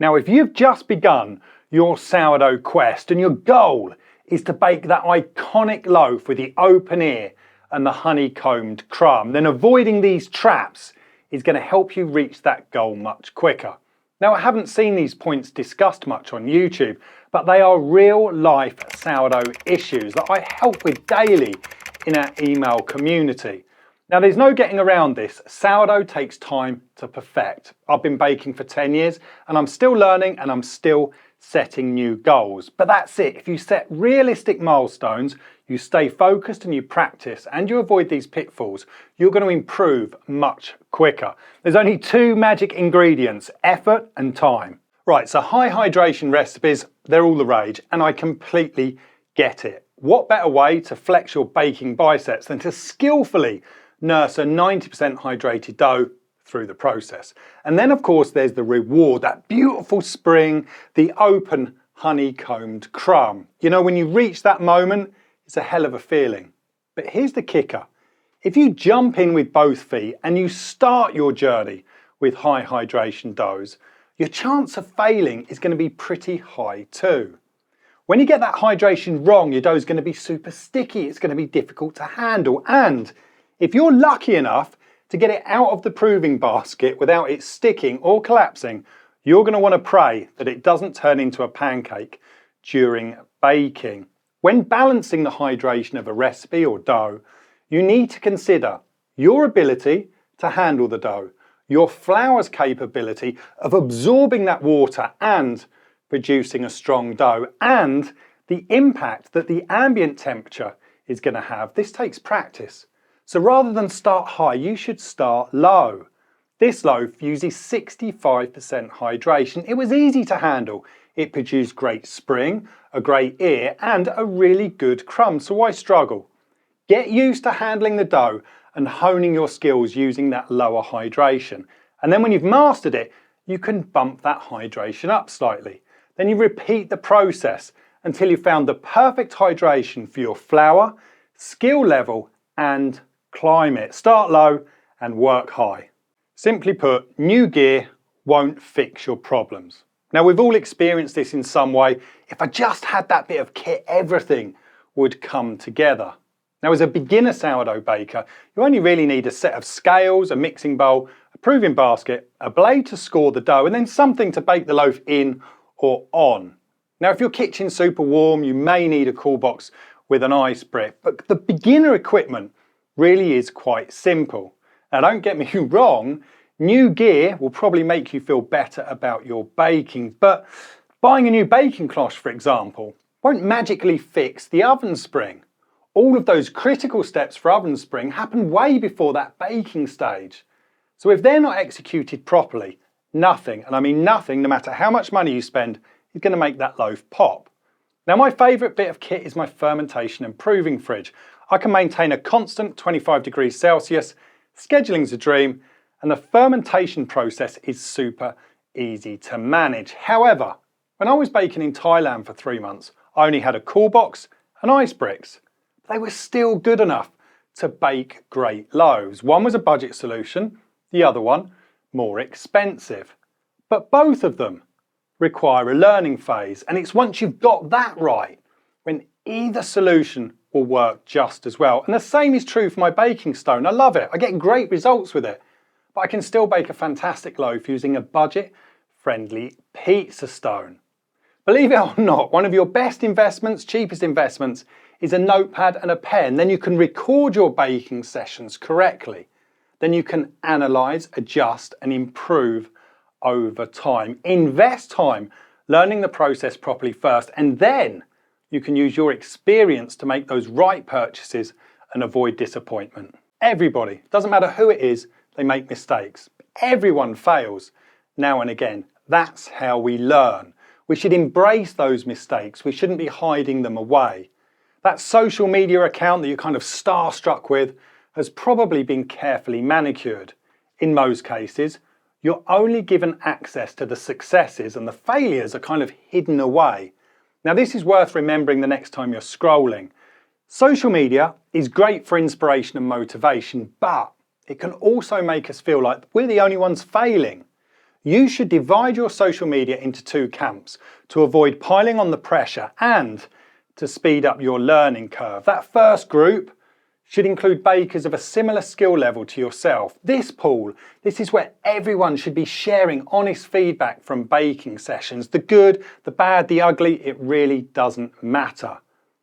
Now, if you've just begun your sourdough quest and your goal is to bake that iconic loaf with the open ear and the honeycombed crumb, then avoiding these traps is going to help you reach that goal much quicker. Now, I haven't seen these points discussed much on YouTube, but they are real life sourdough issues that I help with daily in our email community. Now, there's no getting around this. Sourdough takes time to perfect. I've been baking for 10 years and I'm still learning and I'm still setting new goals. But that's it. If you set realistic milestones, you stay focused and you practice and you avoid these pitfalls, you're going to improve much quicker. There's only two magic ingredients, effort and time. Right, so high hydration recipes, they're all the rage and I completely get it. What better way to flex your baking biceps than to skillfully nurse a 90% hydrated dough through the process. And then of course there's the reward, that beautiful spring, the open honeycombed crumb. You know, when you reach that moment, it's a hell of a feeling. But here's the kicker. If you jump in with both feet and you start your journey with high hydration doughs, your chance of failing is going to be pretty high too. When you get that hydration wrong, your dough is going to be super sticky, it's going to be difficult to handle, and if you're lucky enough to get it out of the proving basket without it sticking or collapsing, you're going to want to pray that it doesn't turn into a pancake during baking. When balancing the hydration of a recipe or dough, you need to consider your ability to handle the dough, your flour's capability of absorbing that water and producing a strong dough, and the impact that the ambient temperature is going to have. This takes practice. So rather than start high, you should start low. This loaf uses 65% hydration. It was easy to handle. It produced great spring, a great ear, and a really good crumb. So why struggle? Get used to handling the dough and honing your skills using that lower hydration. And then when you've mastered it, you can bump that hydration up slightly. Then you repeat the process until you found the perfect hydration for your flour, skill level, and climate. Start low and work high. Simply put, new gear won't fix your problems. Now, we've all experienced this in some way. If I just had that bit of kit, everything would come together. Now, as a beginner sourdough baker, you only really need a set of scales, a mixing bowl, a proving basket, a blade to score the dough, and then something to bake the loaf in or on. Now, if your kitchen's super warm, you may need a cool box with an ice brick, but the beginner equipment really is quite simple. Now, don't get me wrong, new gear will probably make you feel better about your baking, but buying a new baking cloth, for example, won't magically fix the oven spring. All of those critical steps for oven spring happen way before that baking stage. So if they're not executed properly, nothing, and I mean nothing, no matter how much money you spend, is going to make that loaf pop. Now, my favourite bit of kit is my fermentation and proving fridge. I can maintain a constant 25 degrees Celsius, scheduling's a dream, and the fermentation process is super easy to manage. However, when I was baking in Thailand for 3 months, I only had a cool box and ice bricks. They were still good enough to bake great loaves. One was a budget solution, the other one more expensive. But both of them require a learning phase, and it's once you've got that right when either solution will work just as well. And the same is true for my baking stone. I love it. I get great results with it, but I can still bake a fantastic loaf using a budget-friendly pizza stone. Believe it or not, one of your best investments, cheapest investments, is a notepad and a pen. Then you can record your baking sessions correctly. Then you can analyze, adjust, and improve over time. Invest time learning the process properly first, and then you can use your experience to make those right purchases and avoid disappointment. Everybody, doesn't matter who it is, they make mistakes. Everyone fails now and again. That's how we learn. We should embrace those mistakes. We shouldn't be hiding them away. That social media account that you're kind of starstruck with has probably been carefully manicured. In most cases, you're only given access to the successes and the failures are kind of hidden away. Now, this is worth remembering the next time you're scrolling. Social media is great for inspiration and motivation, but it can also make us feel like we're the only ones failing. You should divide your social media into two camps to avoid piling on the pressure and to speed up your learning curve. That first group should include bakers of a similar skill level to yourself. This pool, this is where everyone should be sharing honest feedback from baking sessions. The good, the bad, the ugly, it really doesn't matter.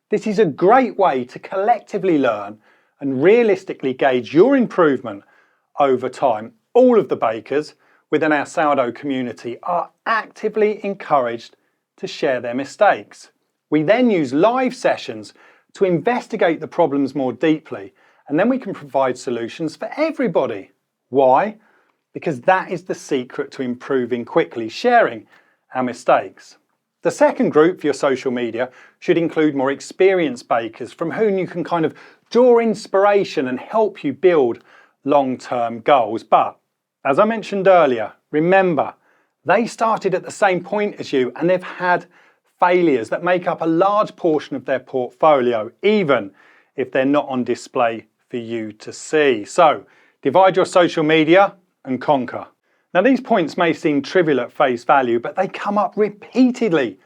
This is a great way to collectively learn and realistically gauge your improvement over time. All of the bakers within our sourdough community are actively encouraged to share their mistakes. We then use live sessions to investigate the problems more deeply, and then we can provide solutions for everybody. Why? Because that is the secret to improving quickly, sharing our mistakes. The second group for your social media should include more experienced bakers from whom you can kind of draw inspiration and help you build long-term goals. But as I mentioned earlier, remember, they started at the same point as you and they've had failures that make up a large portion of their portfolio, even if they're not on display for you to see. So, divide your social media and conquer. Now, these points may seem trivial at face value, but they come up repeatedly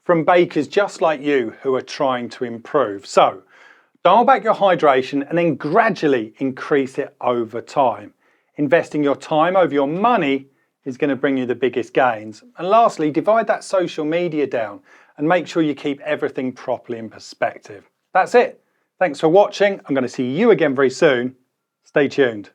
from bakers just like you who are trying to improve. So, dial back your hydration and then gradually increase it over time. Investing your time over your money is going to bring you the biggest gains. And lastly, divide that social media down and make sure you keep everything properly in perspective. That's it. Thanks for watching. I'm going to see you again very soon. Stay tuned.